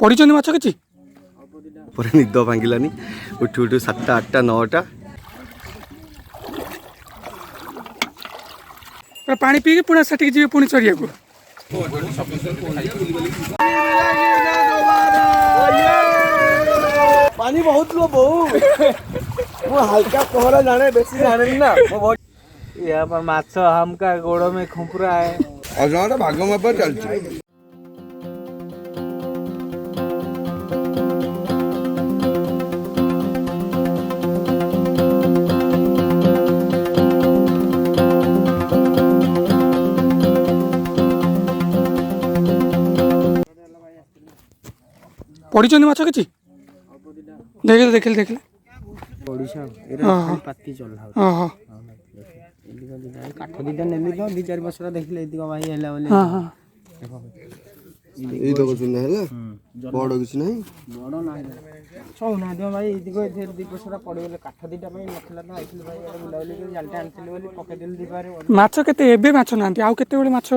पढ़ी माछ कि पर निद भांगिलानी उठू उठू 7टा 8टा 9टा पानी पी पुणी सेठी जी पुणी चढ़िया को पानी बहुत लो बहु वो हल्का कोहरा जाने बेसी जाने ना वो बहुत यहाँ पर माछ हमका गोड़ों में खुपरा है और जहाँ भाग में पर चलती पढ़ी माछ कि देखिले देखिले देखिले काठ दीटा नेली तो 2-4 वर्ष देखिले भाई है এই তো কিছু না হলে বড় কিছু নাই বড় না ছৌ না দিও ভাই এদিকে এর 2 বছর পড়ে গেলে কাঠ দিটা ভাই নথিলা তো আইছিল ভাই এটা বুলাবলি করে জালটা আনছিল বলি পকে দিল দিপারে মাছ কেতে এবে মাছ নাନ୍ତି ଆଉ କେତେ ବେଳେ ମାଛ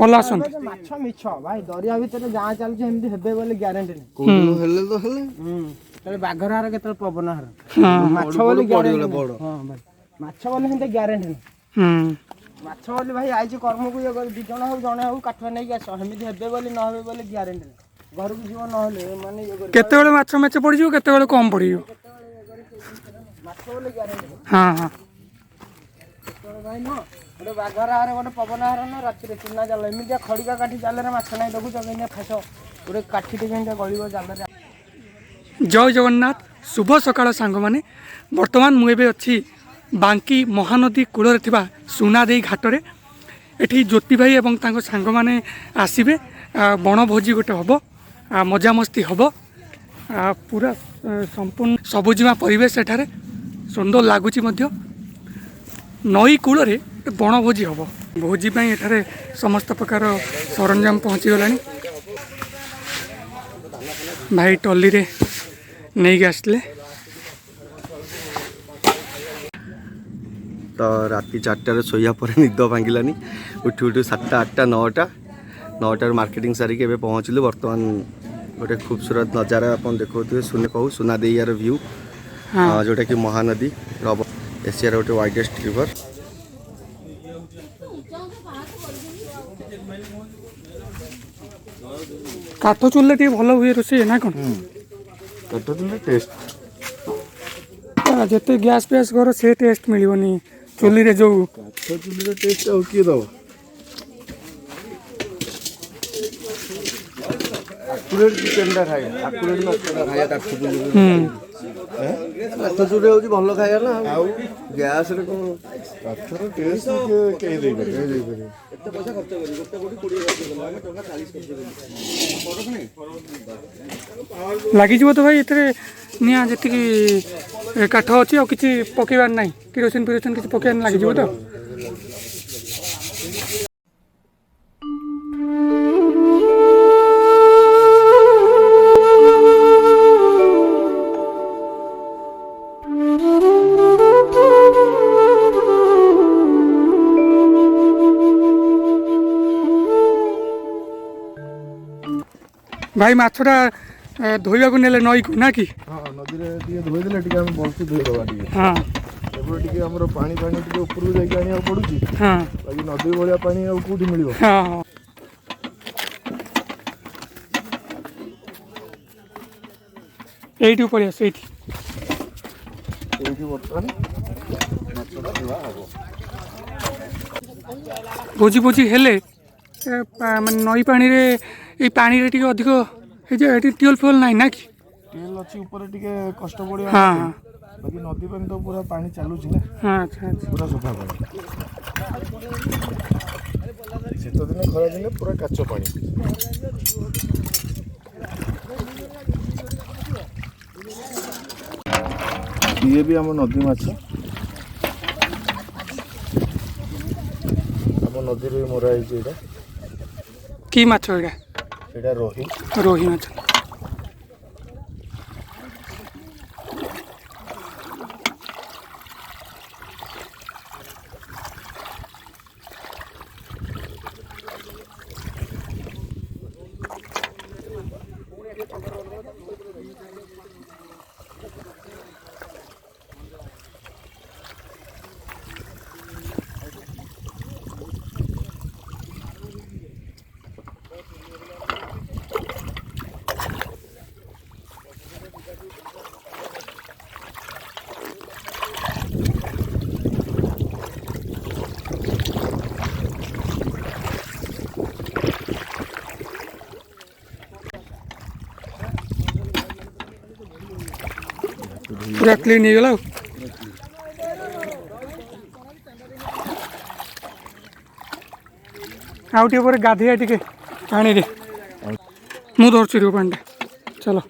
ଭଲ ଆସନ୍ତି ମାଛ ମିଛ ଭାଇ ଦରିଆ ଭିତରେ ଯାହା ଚାଲୁଛି ଏମିତି ହେବେ ବୋଲି ଗ୍ୟାରେଣ୍ଟି ନାହିଁ କୋଉଦିନ ହେଲେ ତ ହେଲେ ତାହେଲେ ବାଘର ହାର କେତେବେଳେ ପବନ ହାର ମାଛ ବୋଲି ଗ୍ୟାରେଣ୍ଟି ବଡ ହଁ ଭାଇ ମାଛ ବୋଲି ହେନ୍ତି ଗ୍ୟାରେଣ୍ଟି ନାହିଁ ମାଛ ବୋଲି ଭାଇ ଆଇଛି କର୍ମକୁ ଇଏ କରି 2 ଜଣ ହଉ ଜଣେ ହଉ କାଠ ନେଇକି ଆସ ସେମିତି ହେବେ ବୋଲି ନ ହେବେ ବୋଲି ଗ୍ୟାରେଣ୍ଟି ନାହିଁ ଘରକୁ ଯିବ ନହେଲେ ମାନେ ଇଏ କରି କେତେ ବେଳେ ମାଛ ମେଚ ପଡ଼ିଯିବ କେତେ ବେଳେ କମ ପଡ଼ିଯିବ ମାଛ ବୋଲି ଗ୍ୟାରେଣ୍ଟି ହଁ ହଁ କେତେବେଳେ ଭାଇ ନୁହଁ ଗୋଟେ ବାଘର ହାରେ ଗୋଟେ ପବନ ହାର ନା ରାତିରେ ଚୁନା ଜାଲ ଏମିତିଆ ଖଡ଼ିକା କାଠି ଜାଲରେ ମାଛ ନାହିଁ ଦେଖୁଛ କେମିତି ଫାସ ଗୋଟେ କାଠିଟେ କେମିତି ଗଳିବ ଜାଲରେ जय जगन्नाथ शुभ सकाळ सांग माने वर्तमान मु एबे अछि बांकी महानदी कूल सुनादेई घाटरे एठी ज्योति भाई एवं तांको सांग माने आसीबे बनभोजी गोटे हम मजामस्ती हम पूरा संपूर्ण सबुजिमा परिवेश एठारे सुंदर लगुच नई कूल बनभोजी हम भोजी एठारे समस्त प्रकार सरंजाम पहुँची गला भाई टली रे नहीं आसले तो राति 4टार शोया पर निद भांगिलानी उठू उठू 7टा 8टा 9टार मार्केटिंग सारिक एबे पहुँचलु वर्तमान गोटे खूबसूरत नजारा आप देखो सुने कहू सुनादेईयार व्यू जोटा कि महानदी एशियार गोटे वाइडेस्ट रिवर काठ चुल्ले टे भल हुए रोषे ना कौन काठ चुल्ले टेस्ट जिते गैस फैस घर से टेस्ट मिलनी चुली रे जो काठ चुल्ली टेस्ट आउ किए दब आकुरेट चिकेनटा खाया आकुरेट मछलीटा खाया काठ चुल्ली काठ चुल्ली होची भल खाया ना आउ गैस रे को काठर टेस्ट के दे पर एते पैसा खर्च करी गोटे कोटी 20,000 हम टका 40 खर्च करी फरक नहीं लगी तो भाई इतने निया जी काठ अच्छी आ कि पकेबार ना किरोसिन फिरोसिन किसी पकेबार लगी तो भाई माछटा धोइबा को नेले नई को ना कि हां नदी रे टिके धोइ देले टिके हम बोलती धोइ दबा टिके हां एबो टिके हमरो पानी टिके ऊपर जाई के आनिया पडुची हां बाकी नदी भलिया पानी आ कोठी मिलिबो हां एठी ऊपर आसे एठी वर्तमान माछटा धुआ हबो भोजी भोजी हेले माने नई पानी रे ए पानी रे टिके अधिक ए जे एठी टियल फ्यूल नाही ना कि टियल अछि ऊपर टिके कष्ट पड़िया हां बाकी नदी पानी तो पूरा पानी चालू छी ना हां अच्छा पूरा सफा पानी शीत दिन खरा दिन पूरा काचो पानी ये भी हम नदी माछ हम नदी रे मोरा है जेडा की माछ एडा एडा रोही रोही माछ पूरा क्लीन हो गला आउ टे पर गाधिया टिके पानी रे मु धरछि रो पानी चलो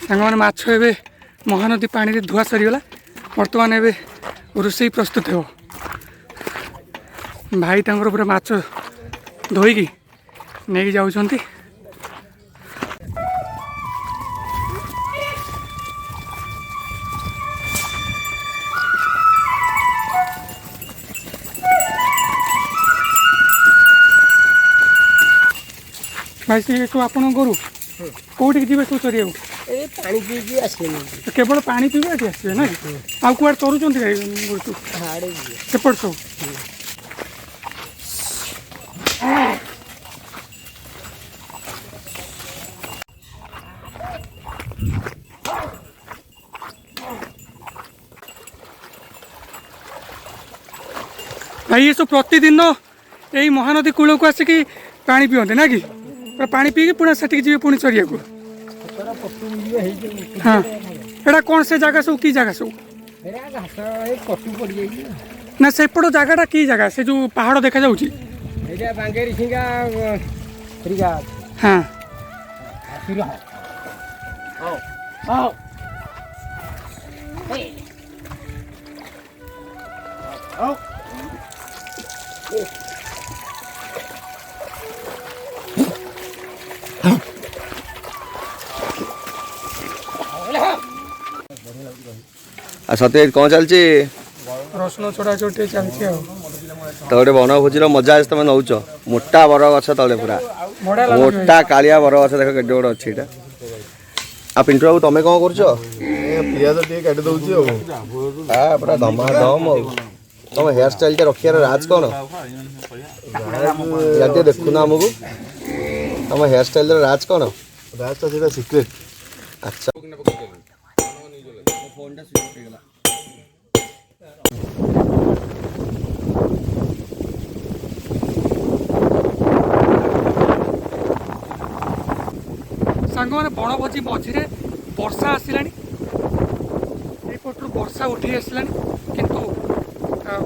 सांग मैंने माछ ए महानदी पानी रे धुआ सरीगला बर्तमान ए रोषे प्रस्तुत हो भाई तांकर पूरा माछ धोईकी नहीं जाउछंती भाई से तो आपण गरु कौटी जी सब चरिया ए पानी पीकी आसेनी केवल पानी पीबे एठी आसबे ना आ कुआर चरुचंती हाड़े सेपट सब भाई ये सब प्रतिदिन यही महानदी कूल को आसिक पानी पियते ना कि पानी पीकी पुणी से जी पुणी चरिया को हाँ एटा कौन से जगह सब की जगह सब ना सेपट जगहटा की जगह से जो पहाड़ देखा जाउची हाँ सत्य कौन चलची रसुण छोड़ा छोटे चलती तो गोटे बनभोजी मजा आज तुम नौच मोटा बर गछ तले पूरा मोटा कालिया बर गछ देख केटे गोटे अच्छी एटा आ पिंटू बाबू तुम कौन कर पूरा धमाधम तुम हेयर स्टाइल टा रखियार राज कौन यार देखुना आमको तुम हेयर स्टाइल राज कौन राज तो सिक्रेट अच्छा सांग मैंने बनभोजी मझे वर्षा आसला पटू वर्षा उठे आसला किंतु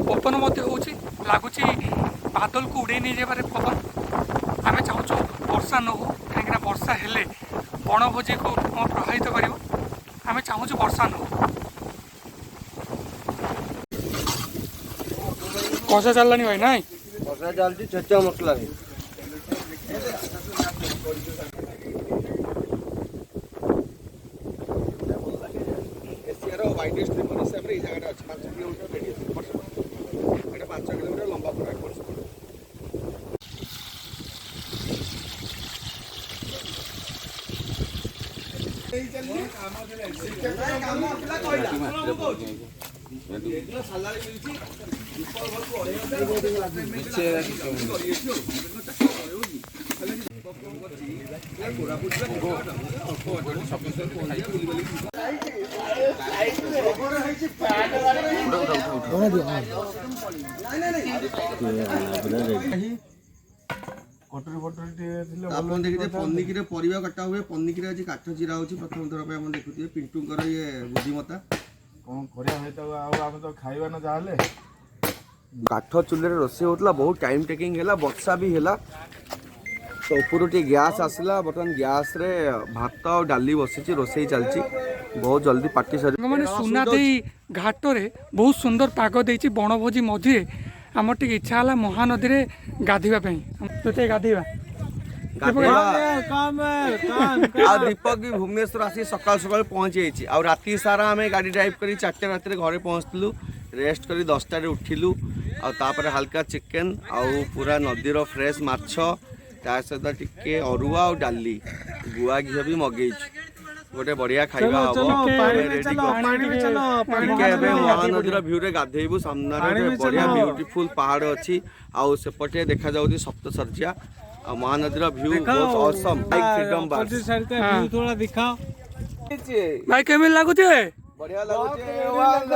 पवन लगुच बादल को उड़े नहीं जाबार पवन आम चाहूँ वर्षा न हो कहीं वर्षा हेले बनभोजी को प्रभावित कर आम चाहूँ वर्षा न हो कषा चललानी भाई ना कषा चलती छेचा मसला वाइडेस्ट रिवर हिसाब से जगह अच्छे 5 किलोमीटर रेडियस 5 किलोमीटर लंबा पूरा आप देखिए पनिकी परिवा कटा हुए पनिकी आज काठ चिरा हो प्रथम थर पर देखुए पिंटूर ये बुद्धिमता कौन तो खाइबा ना जाले काठ चूल्हे रोषे होता बहुत टाइम टेकिंग है वर्षा भी है तो ऊपर टे गैस आसला बर्तमान गैस रे भात और डाली बसी रोषे चलती बहुत जल्दी पार्टी सर मैंने सुनादेई घाट रे बहुत सुंदर पाग देछि बनभोजी मझे आम टे इच्छा है महानदी रे गाधेवा गाधेवा दीपक भी भुवनेश्वर आसी सकाल सकाल पहुँची जाइए आ राति सारा आम गाड़ी ड्राइव कर 4टा राति घरे पहुँचलु रेस्ट कर 10टार उठिलु आपर हल्का चिकेन आउ पूरा नदीर फ्रेश माछ ता सहित टिके अरुआ और डाली गुआ घी भी मगेई गोटे बढ़िया खाइबा महानदी भ्यू रे गाधेबू सामने बढ़िया ब्यूटीफुल पहाड़ अच्छी आउ सेपटे देखा जाउची सप्तशर्या महानदी भ्यू बहुत ऑसम फ्रीडम बार थोड़ा दिखाओ भाई केमिल लागुचे बढ़िया लगुचे A1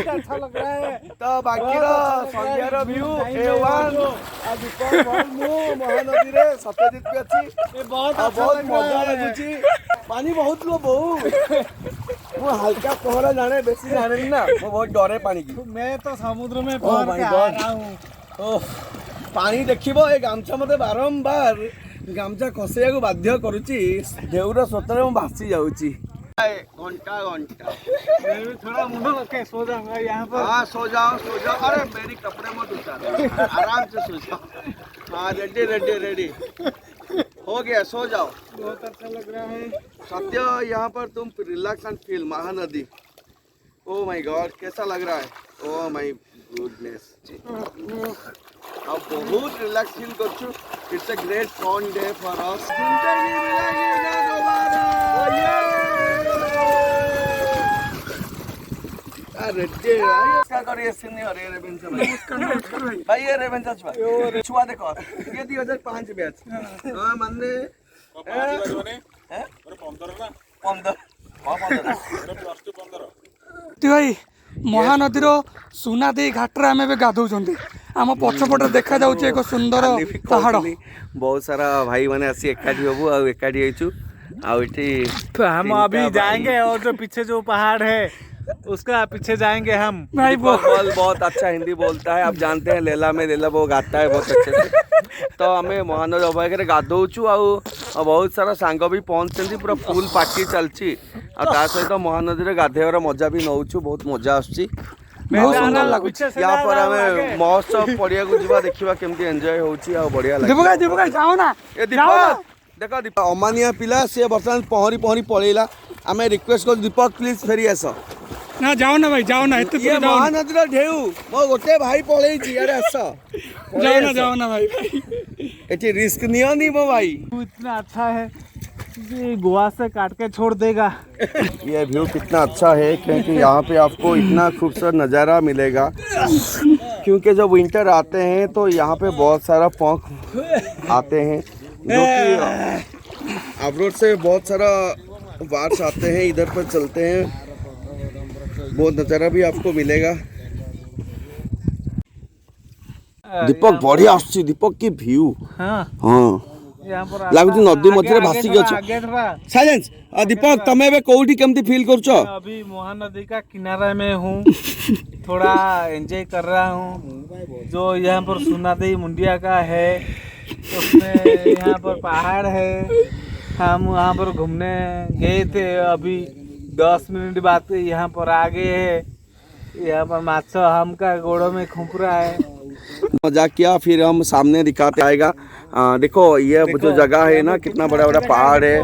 अच्छा लग रहा है तो बाकी संध्यार व्यू A1 महानदी रे सत्यजित भी अच्छी बहुत मजा लगुची पानी बहुत लो बहु वो हल्का पहरा जाने बेसी जाने ना वो बहुत डरे पानी की मैं तो समुद्र में Oh my God. ओह पानी देखिबो ए गामछा मते बारंबार गामछा खसेया को बाध्य करूची देउर सतरे मैं भासी जाउची घंटा घंटा थोड़ा मुंडो रखे सो जाऊंगा यहाँ पर हाँ सो जाओ अरे मेरी कपड़े मत उतारो आराम से सो जाओ हाँ रेडी हो गया सो जाओ बहुत अच्छा लग रहा है सत्य यहाँ पर तुम relax and feel Mahanadi oh my god कैसा लग रहा है ओ माय गुडनेस अब बहुत रिलैक्स फील करछु it's a great fun day for us जिंदगी मिलेगी ना दोबारा अरे डे क्या करिए सिनी अरे रेवेंस भाई भाई ये रेवेंस भाई छुआ देखो ये 2005 बैच हां माने हैं 15 भाई महानदीर सुना दे घाटे आम ए गाधौं आम पछपटे देखा जाऊँ एक सुंदर पहाड़ बहुत सारा भाई मैंने आसी एकाठी हबु आ एकाठी हेचु आ इठी हम अभी जाएंगे और जो पीछे जो पहाड़ है उसका पीछे जाएंगे हम भाई बहुत अच्छा हिंदी बोलता है आप जानते हैं लेला में लेला वो गाता है बहुत अच्छे से तो हमें महानदी अभय गाधौचु आ बहुत सारा सांग भी पहुँचते पूरा फुल पार्टी चलची आ सहित महानदी गाधेवर मजा भी नौचु बहुत मजा आसुची बहुत सुंदर लगुच या पर हमें महोत्सव पड़िया को जीवा देखिबा केमती एंजॉय होउची आ बढ़िया लागे दीपक जाओ ना ए दीपक देखो दीपक अमानिया पिला से वर्तमान पहरी पळेला हमें रिक्वेस्ट कर दीपक प्लीज फेरी आस ना जाओ ना भाई जाओ ना ये महानदी ढेउ मो गोटे भाई पळेची अरे आस जाओ ना भाई एठी रिस्क नियोनी मो भाई इतना अच्छा है कि गोवा से काट के छोड़ देगा ये व्यू कितना अच्छा है क्योंकि यहाँ पे आपको इतना खूबसूरत नज़ारा मिलेगा क्योंकि जब विंटर आते हैं तो यहाँ पे बहुत सारा फॉग आते हैं जो कि अब्रोड से बहुत सारा वार्स आते हैं इधर पर चलते हैं बहुत नज़ारा भी आपको मिलेगा दीपक बढ़िया आसुची दीपक की व्यू हाँ हाँ यहाँ पर लाଗୁଛି नदी मध्य भासी गछ साइलेंस दीपक तमे बे कोठी केमती फील करछो अभी महानदी का किनारे में हूँ थोड़ा एंजॉय कर रहा हूँ जो यहाँ पर सुनादी मुंडिया का है उसमें यहाँ पर पहाड़ है हम वहाँ पर घूमने गए थे अभी 10 मिनट बाद यहाँ पर आ गए है यहाँ पर माछो हम का गोड़ों में खुंप रहा है मजा किया फिर हम सामने दिखाते आएगा देखो ये जो जगह है ना कितना बड़ा बड़ा पहाड़ है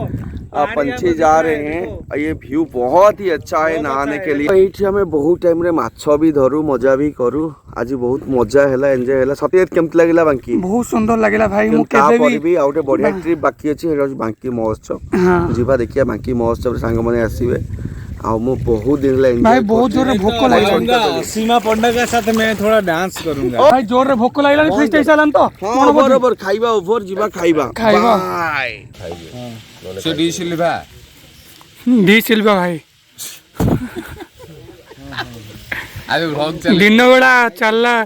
पंछी जा रहे हैं ये व्यू बहुत ही अच्छा है नहाने के लिए एठी हमें बहुत टाइम रे माछ भी धरू मजा भी करू आज बहुत मजा हैला एंजॉय हैला सत्यजित केमती लागला बांकी बहुत सुंदर लगेला भाई मु केबे भी आउटे बढ़िया ट्रिप बाकी अछि हेरा बांकी महोत्सव जीवा देखिया बांकी महोत्सव रे सांग माने आसीबे आ मु बहुत दिन ले भाई बहुत जोर रे भूख लागला सीमा पंडा के साथ मैं थोड़ा डांस करूंगा भाई जोर रे भूख लागला फिस्ट ऐसालन तो हां बरोबर खाइबा ओवर जीवा खाइबा बाय से डी सिल्वा भाई आज व्लॉग दिन बेला चलला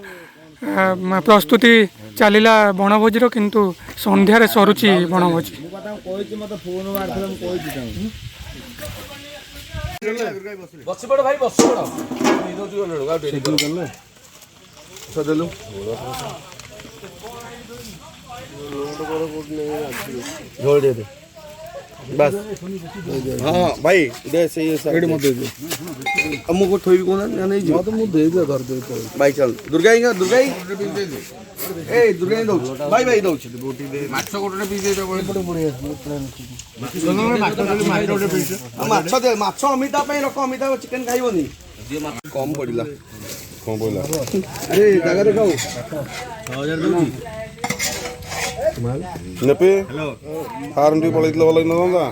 प्रस्तुति चलिला बनभोजी किंतु संध्यारे सरुची बनभोजी बस पड़ भाई बस पड़ जोड़ दे बस हाँ भाई दे से ये साइड मत दे अम्मू को थोड़ी को ना नहीं जी तो मुझे दे दे कर दे भाई चल दुर्गा ए दुर्गा दो भाई दो बोटी दे माछ कोटने पी दे बड़े बड़े माछ दे माछ अमिता पे रख अमिता चिकन खाइबोनी कम पड़िला अरे जगह देखाओ 6000 दउची नेपे फार्म टी पळैतला बोला नंदा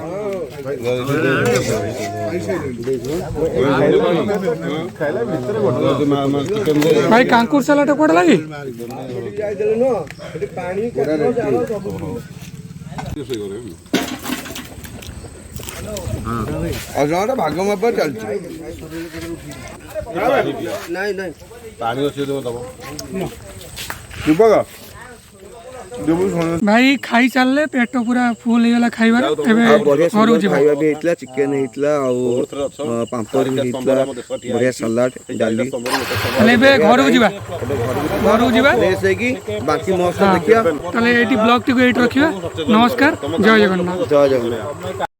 भाई कांकुर सलाड कोड लागी ଅଜଣାଟା ଭାଗ ମାପ ଚାଲିଛି। ନାଇଁ ନାଇଁ ପାଣି ଅଛି ଦେବ ଦୀପକ ଭାଇ ଖାଇ ଚାଲିଲେ ପେଟ ପୁରା ଫୁଲ ହେଇଗଲା ଖାଇବାର। ଏବେ ବଢିଆ ଘରକୁ ସୁନ୍ଦର ଯିବା। ଖାଇବା ବି ହେଇଥିଲା, ଚିକେନ ହେଇଥିଲା ଆଉ ପାମ୍ପଡ଼ ବି ହେଇଥିଲା, ବଢିଆ ସାଲାଡ ଡାଲି। ତାହେଲେ ଏବେ ଘରକୁ ଯିବା। ଘରକୁ ଯିବା ଫ୍ରେଶ ହେଇକି ବାକି ମହୋତ୍ସବ ଦେଖିବା। ତାହେଲେ ଏଇଠି ବ୍ଲଗଟିକୁ ଏଇଠି ରଖିବା। ନମସ୍କାର, ଜୟ ଜଗନ୍ନାଥ। ଜୟ ଜଗନ୍ନାଥ।